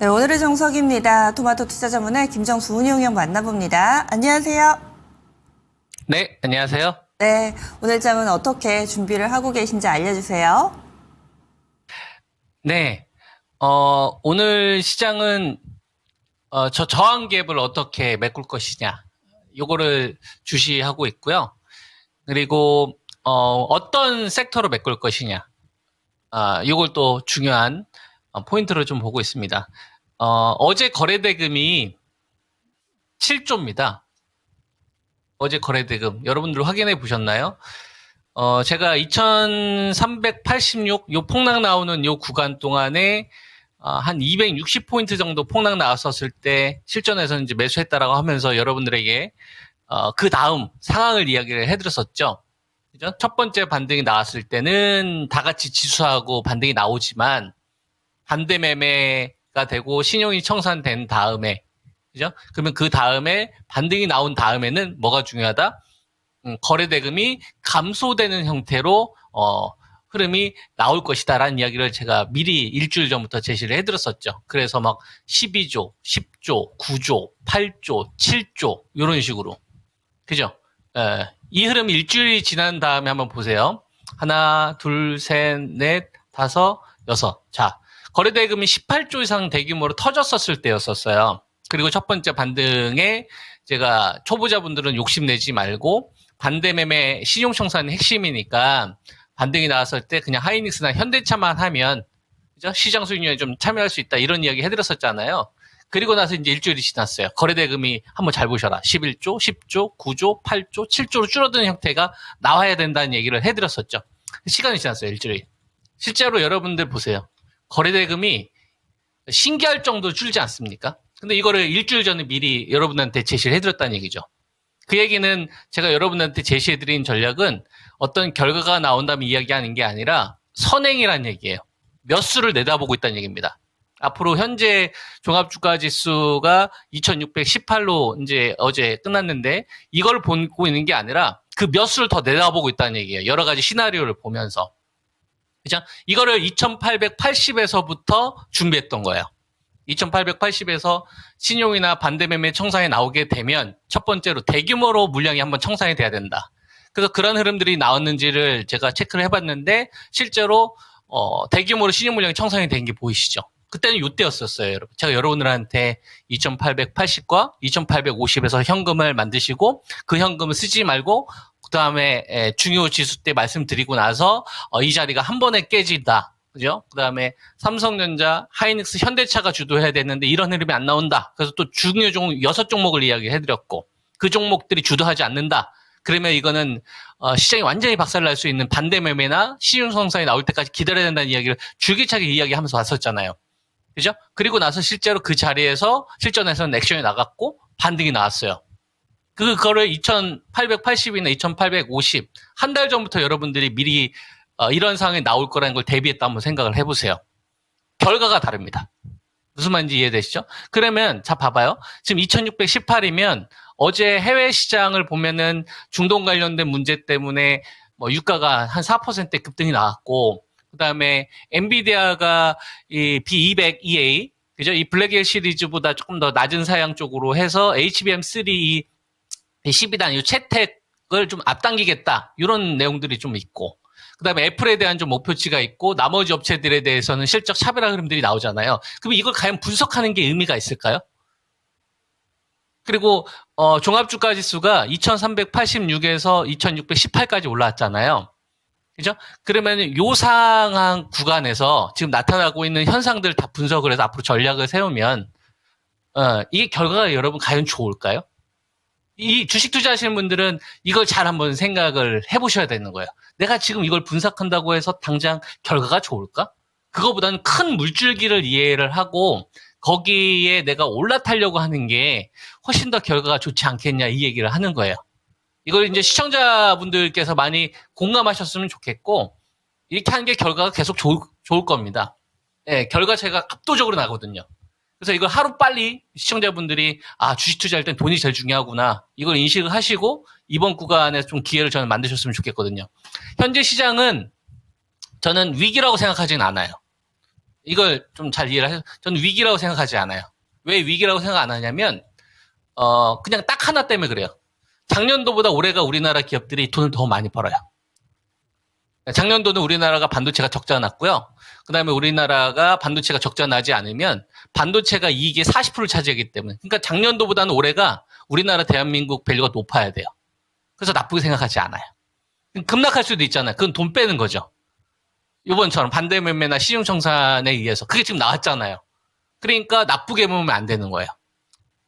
네, 오늘의 정석입니다. 토마토 투자자문의 김정수 운용형 만나봅니다. 안녕하세요. 네, 안녕하세요. 네, 오늘 장은 어떻게 준비를 하고 계신지 알려주세요. 네, 오늘 시장은 저항 갭을 어떻게 메꿀 것이냐, 요거를 주시하고 있고요. 그리고 어떤 섹터로 메꿀 것이냐, 요걸 또 중요한 포인트로 좀 보고 있습니다. 어제 거래대금이 7조입니다. 어제 거래대금 여러분들 확인해 보셨나요? 제가 2386 요 폭락 나오는 요 구간 동안에 한 260포인트 정도 폭락 나왔었을 때 실전에서 이제 매수했다라고 하면서 여러분들에게 그 다음 상황을 이야기를 해드렸었죠. 그죠? 첫 번째 반등이 나왔을 때는 다 같이 지수하고 반등이 나오지만 반대 매매가 되고 신용이 청산된 다음에, 그죠? 그러면 그 다음에 반등이 나온 다음에는 뭐가 중요하다? 거래대금이 감소되는 형태로 흐름이 나올 것이다라는 이야기를 제가 미리 일주일 전부터 제시를 해드렸었죠. 그래서 막 12조, 10조, 9조, 8조, 7조 이런 식으로, 그죠? 이 흐름이 일주일이 지난 다음에 한번 보세요. 하나, 둘, 셋, 넷, 다섯, 여섯. 자, 거래대금이 18조 이상 대규모로 터졌었을 때였었어요. 그리고 첫 번째 반등에 제가 초보자분들은 욕심내지 말고 반대 매매 신용청산이 핵심이니까 반등이 나왔을 때 그냥 하이닉스나 현대차만 하면, 그죠? 시장 수익률에 좀 참여할 수 있다 이런 이야기 해드렸었잖아요. 그리고 나서 이제 일주일이 지났어요. 거래대금이 한번 잘 보셔라. 11조, 10조, 9조, 8조, 7조로 줄어드는 형태가 나와야 된다는 얘기를 해드렸었죠. 시간이 지났어요. 일주일이. 실제로 여러분들 보세요. 거래대금이 신기할 정도로 줄지 않습니까? 근데 이거를 일주일 전에 미리 여러분한테 제시를 해드렸다는 얘기죠. 그 얘기는 제가 여러분한테 제시해드린 전략은 어떤 결과가 나온다면 이야기하는 게 아니라 선행이라는 얘기예요. 몇 수를 내다보고 있다는 얘기입니다. 앞으로 현재 종합주가지수가 2618로 이제 어제 끝났는데 이걸 보고 있는 게 아니라 그 몇 수를 더 내다보고 있다는 얘기예요. 여러 가지 시나리오를 보면서. 그죠? 이거를 2880에서부터 준비했던 거예요. 2880에서 신용이나 반대매매 청산이 나오게 되면 첫 번째로 대규모로 물량이 한번 청산이 돼야 된다. 그래서 그런 흐름들이 나왔는지를 제가 체크를 해봤는데 실제로 대규모로 신용 물량이 청산이 된 게 보이시죠? 그때는 이때였었어요, 여러분. 제가 여러분들한테 2880과 2850에서 현금을 만드시고 그 현금을 쓰지 말고 그 다음에 중요 지수 때 말씀드리고 나서 이 자리가 한 번에 깨진다. 그죠? 그 다음에 삼성전자, 하이닉스, 현대차가 주도해야 되는데 이런 흐름이 안 나온다. 그래서 또 중요 종목 6종목을 이야기해드렸고 그 종목들이 주도하지 않는다. 그러면 이거는 시장이 완전히 박살날 수 있는 반대 매매나 시중성산이 나올 때까지 기다려야 된다는 이야기를 줄기차게 이야기하면서 왔었잖아요. 그죠? 그리고 나서 실제로 그 자리에서 실전에서는 액션이 나갔고 반등이 나왔어요. 그거를 2880이나 2850 한 달 전부터 여러분들이 미리 이런 상황이 나올 거라는 걸 대비했다 한번 생각을 해보세요. 결과가 다릅니다. 무슨 말인지 이해되시죠? 그러면 자 봐봐요. 지금 2618이면 어제 해외 시장을 보면은 중동 관련된 문제 때문에 뭐 유가가 한 4% 급등이 나왔고 그다음에 엔비디아가 이 B200EA 그죠? 이 블랙엘 시리즈보다 조금 더 낮은 사양 쪽으로 해서 HBM3 이 12단 이 채택을 좀 앞당기겠다. 이런 내용들이 좀 있고 그다음에 애플에 대한 좀 목표치가 있고 나머지 업체들에 대해서는 실적 차별화 흐름들이 나오잖아요. 그럼 이걸 과연 분석하는 게 의미가 있을까요? 그리고 종합주가지수가 2386에서 2618까지 올라왔잖아요. 그죠? 그러면 요 상황 구간에서 지금 나타나고 있는 현상들 다 분석을 해서 앞으로 전략을 세우면 이게 결과가 여러분 과연 좋을까요? 이 주식 투자하시는 분들은 이걸 잘 한번 생각을 해보셔야 되는 거예요. 내가 지금 이걸 분석한다고 해서 당장 결과가 좋을까? 그거보다는 큰 물줄기를 이해를 하고 거기에 내가 올라타려고 하는 게 훨씬 더 결과가 좋지 않겠냐 이 얘기를 하는 거예요. 이걸 이제 시청자분들께서 많이 공감하셨으면 좋겠고 이렇게 하는 게 결과가 계속 좋을 겁니다. 예, 결과 제가 압도적으로 나거든요. 그래서 이걸 하루빨리 시청자분들이 주식 투자할 땐 돈이 제일 중요하구나 이걸 인식을 하시고 이번 구간에 좀 기회를 저는 만드셨으면 좋겠거든요. 현재 시장은 저는 위기라고 생각하진 않아요. 이걸 좀 잘 이해를 하셔서 저는 위기라고 생각하지 않아요. 왜 위기라고 생각 안 하냐면 그냥 딱 하나 때문에 그래요. 작년도보다 올해가 우리나라 기업들이 돈을 더 많이 벌어요. 작년도는 우리나라가 반도체가 적자가 났고요. 그 다음에 우리나라가 반도체가 적자 나지 않으면 반도체가 이익의 40%를 차지하기 때문에. 그러니까 작년도보다는 올해가 우리나라 대한민국 밸류가 높아야 돼요. 그래서 나쁘게 생각하지 않아요. 급락할 수도 있잖아요. 그건 돈 빼는 거죠. 이번처럼 반대 매매나 시중 청산에 의해서. 그게 지금 나왔잖아요. 그러니까 나쁘게 보면 안 되는 거예요.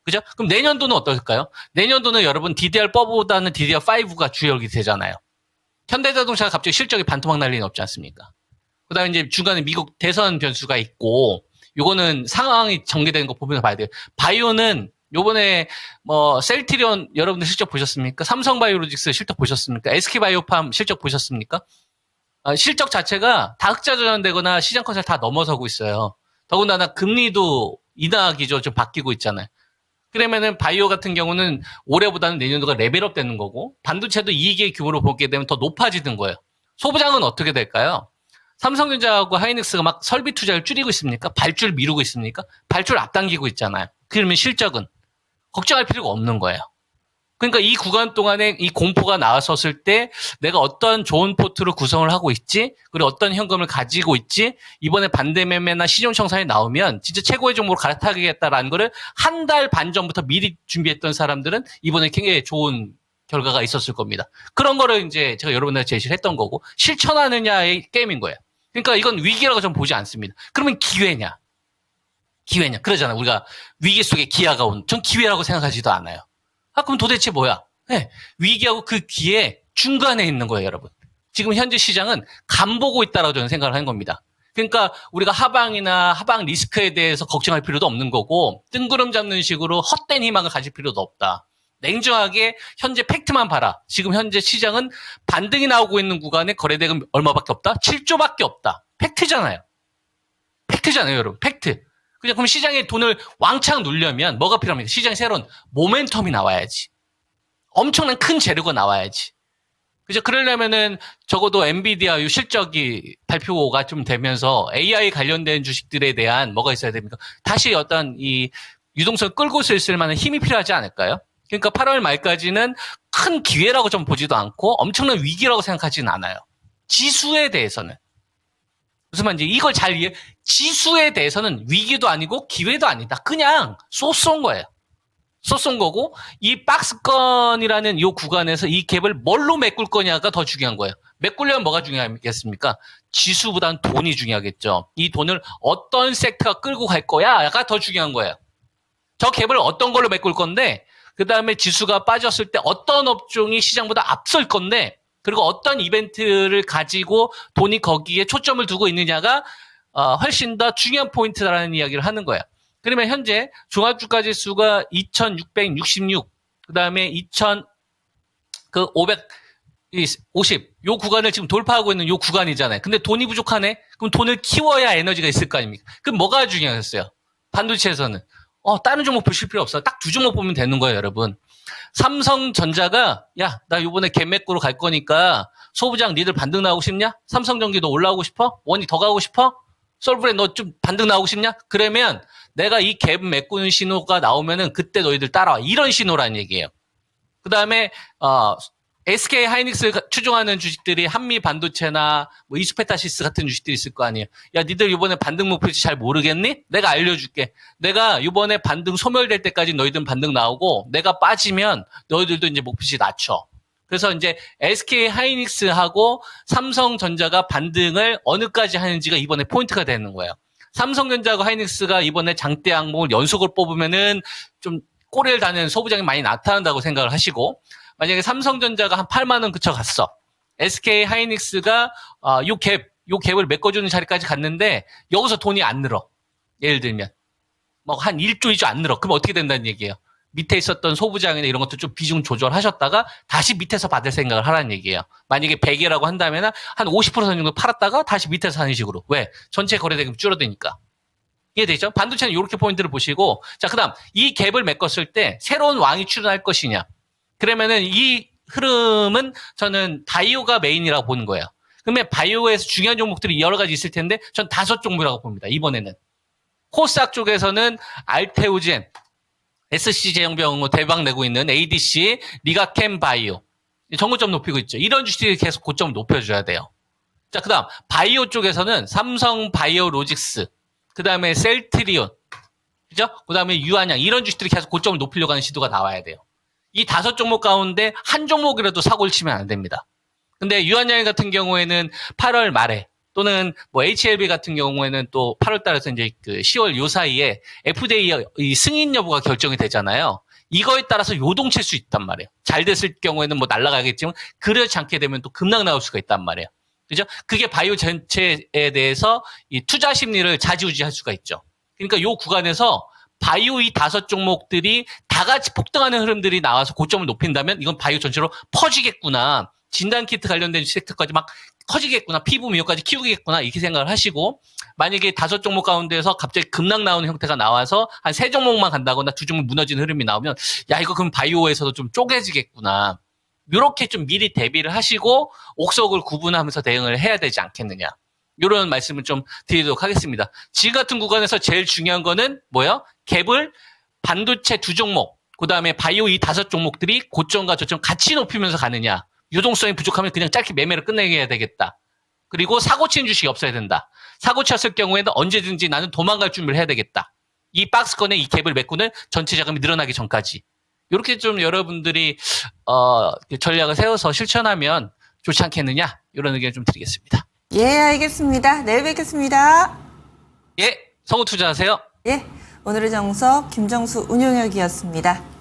그죠? 그럼 내년도는 어떨까요? 내년도는 여러분 DDR4보다는 DDR5가 주역이 되잖아요. 현대자동차가 갑자기 실적이 반토막 날 리는 없지 않습니까? 그 다음에 이제 중간에 미국 대선 변수가 있고, 요거는 상황이 전개되는 거 보면서 봐야 돼요. 바이오는 요번에 셀트리온 여러분들 실적 보셨습니까? 삼성바이오로직스 실적 보셨습니까? SK바이오팜 실적 보셨습니까? 실적 자체가 다 흑자 전환되거나 시장 컨셉 다 넘어서고 있어요. 더군다나 금리도 인하 기조 좀 바뀌고 있잖아요. 그러면은 바이오 같은 경우는 올해보다는 내년도가 레벨업 되는 거고, 반도체도 이익의 규모로 보게 되면 더 높아지는 거예요. 소부장은 어떻게 될까요? 삼성전자하고 하이닉스가 막 설비 투자를 줄이고 있습니까? 발주를 미루고 있습니까? 발주를 앞당기고 있잖아요. 그러면 실적은 걱정할 필요가 없는 거예요. 그러니까 이 구간 동안에 이 공포가 나왔었을 때 내가 어떤 좋은 포트를 구성을 하고 있지, 그리고 어떤 현금을 가지고 있지, 이번에 반대매매나 시중청산이 나오면 진짜 최고의 종목으로 갈아타겠다라는 거를 한 달 반 전부터 미리 준비했던 사람들은 이번에 굉장히 좋은 결과가 있었을 겁니다. 그런 거를 이제 제가 여러분들한테 제시를 했던 거고, 실천하느냐의 게임인 거예요. 그러니까 이건 위기라고 저는 보지 않습니다. 그러면 기회냐? 기회냐? 그러잖아요. 우리가 위기 속에 기회가 온. 전 기회라고 생각하지도 않아요. 그럼 도대체 뭐야? 네, 위기하고 그 기회 중간에 있는 거예요, 여러분. 지금 현재 시장은 간 보고 있다라고 저는 생각을 하는 겁니다. 그러니까 우리가 하방이나 하방 리스크에 대해서 걱정할 필요도 없는 거고, 뜬구름 잡는 식으로 헛된 희망을 가질 필요도 없다. 냉정하게 현재 팩트만 봐라. 지금 현재 시장은 반등이 나오고 있는 구간에 거래대금 얼마밖에 없다? 7조밖에 없다. 팩트잖아요. 팩트잖아요, 여러분. 팩트. 그럼 시장에 돈을 왕창 누려면 뭐가 필요합니까? 시장에 새로운 모멘텀이 나와야지. 엄청난 큰 재료가 나와야지. 그죠? 그러려면은 적어도 엔비디아 이 실적이 발표가 좀 되면서 AI 관련된 주식들에 대한 뭐가 있어야 됩니까? 다시 어떤 이 유동성을 끌고 있을 만한 힘이 필요하지 않을까요? 그러니까 8월 말까지는 큰 기회라고 좀 보지도 않고 엄청난 위기라고 생각하지는 않아요. 지수에 대해서는. 무슨 말인지 이걸 잘 이해. 지수에 대해서는 위기도 아니고 기회도 아니다. 그냥 쏘쏜 거예요. 쏘쏜 거고 이 박스권이라는 이 구간에서 이 갭을 뭘로 메꿀 거냐가 더 중요한 거예요. 메꾸려면 뭐가 중요하겠습니까? 지수보다는 돈이 중요하겠죠. 이 돈을 어떤 섹터가 끌고 갈 거야가 더 중요한 거예요. 저 갭을 어떤 걸로 메꿀 건데 그 다음에 지수가 빠졌을 때 어떤 업종이 시장보다 앞설 건데 그리고 어떤 이벤트를 가지고 돈이 거기에 초점을 두고 있느냐가 훨씬 더 중요한 포인트라는 이야기를 하는 거예요. 그러면 현재 종합주가지수가 2666, 그 다음에 2550, 요 구간을 지금 돌파하고 있는 요 구간이잖아요. 근데 돈이 부족하네? 그럼 돈을 키워야 에너지가 있을 거 아닙니까? 그럼 뭐가 중요하겠어요? 반도체에서는. 다른 종목 보실 필요 없어. 딱 두 종목 보면 되는 거예요, 여러분. 삼성전자가 야, 나 요번에 갭맥구로 갈 거니까 소부장 니들 반등 나오고 싶냐? 삼성전기 너 올라오고 싶어? 원이 더 가고 싶어? 솔브레 너 좀 반등 나오고 싶냐? 그러면 내가 이 갭 메꾸는 신호가 나오면은 그때 너희들 따라와. 이런 신호라는 얘기예요. 그 다음에 SK 하이닉스 추종하는 주식들이 한미 반도체나 뭐 이수페타시스 같은 주식들이 있을 거 아니에요. 야, 니들 이번에 반등 목표치 잘 모르겠니? 내가 알려줄게. 내가 이번에 반등 소멸될 때까지 너희들은 반등 나오고 내가 빠지면 너희들도 이제 목표치 낮춰. 그래서 이제 SK 하이닉스하고 삼성전자가 반등을 어느까지 하는지가 이번에 포인트가 되는 거예요. 삼성전자하고 하이닉스가 이번에 장대 항목을 연속으로 뽑으면은 좀 꼬리를 다는 소부장이 많이 나타난다고 생각을 하시고 만약에 삼성전자가 한 8만 원 그쳐갔어. SK 하이닉스가 요 갭을 메꿔주는 자리까지 갔는데 여기서 돈이 안 늘어. 예를 들면 뭐 한 1조 2조 안 늘어. 그럼 어떻게 된다는 얘기예요? 밑에 있었던 소부장이나 이런 것도 좀 비중 조절하셨다가 다시 밑에서 받을 생각을 하라는 얘기예요. 만약에 100이라고 한다면 한 50% 정도 팔았다가 다시 밑에서 하는 식으로. 왜? 전체 거래대금이 줄어드니까. 이해되죠? 반도체는 이렇게 포인트를 보시고 자, 그다음 이 갭을 메꿨을 때 새로운 왕이 출현할 것이냐. 그러면은 이 흐름은 저는 바이오가 메인이라고 보는 거예요. 그러면 바이오에서 중요한 종목들이 여러 가지 있을 텐데 전 5종목이라고 봅니다. 이번에는. 코스닥 쪽에서는 알테오젠, SC제형병 대박 내고 있는 ADC, 리가캠 바이오. 정고점 높이고 있죠. 이런 주식들이 계속 고점을 높여줘야 돼요. 자, 그 다음, 바이오 쪽에서는 삼성 바이오로직스, 그 다음에 셀트리온, 그죠? 그 다음에 유한양, 이런 주식들이 계속 고점을 높이려고 하는 시도가 나와야 돼요. 이 5종목 가운데 한 종목이라도 사고를 치면 안 됩니다. 근데 유한양 같은 경우에는 8월 말에, 또는 뭐 HLB 같은 경우에는 또 8월 달에서 이제 그 10월 요 사이에 FDA 이 승인 여부가 결정이 되잖아요. 이거에 따라서 요동칠 수 있단 말이에요. 잘 됐을 경우에는 뭐 날아가겠지만 그렇지 않게 되면 또 급락 나올 수가 있단 말이에요. 그죠? 그게 바이오 전체에 대해서 이 투자 심리를 좌지우지할 수가 있죠. 그러니까 요 구간에서 바이오 이 5종목들이 다 같이 폭등하는 흐름들이 나와서 고점을 높인다면 이건 바이오 전체로 퍼지겠구나. 진단키트 관련된 섹터까지 막 커지겠구나. 피부 미용까지 키우겠구나. 이렇게 생각을 하시고 만약에 5종목 가운데에서 갑자기 급락 나오는 형태가 나와서 한 3종목만 간다거나 2종목 무너지는 흐름이 나오면 야 이거 그럼 바이오에서도 좀 쪼개지겠구나. 이렇게 좀 미리 대비를 하시고 옥석을 구분하면서 대응을 해야 되지 않겠느냐. 이런 말씀을 좀 드리도록 하겠습니다. 지금 같은 구간에서 제일 중요한 거는 뭐예요? 갭을 반도체 2종목, 그 다음에 바이오 이 5종목들이 고점과 저점 같이 높이면서 가느냐. 유동성이 부족하면 그냥 짧게 매매를 끝내게 해야 되겠다. 그리고 사고 치는 주식이 없어야 된다. 사고 쳤을 경우에는 언제든지 나는 도망갈 준비를 해야 되겠다. 이 박스권에 이 갭을 메꾸는 전체 자금이 늘어나기 전까지. 이렇게 좀 여러분들이 전략을 세워서 실천하면 좋지 않겠느냐. 이런 의견 좀 드리겠습니다. 예, 알겠습니다. 내일 뵙겠습니다. 예, 성우 투자하세요. 예, 오늘의 정석 김정수 운용역이었습니다.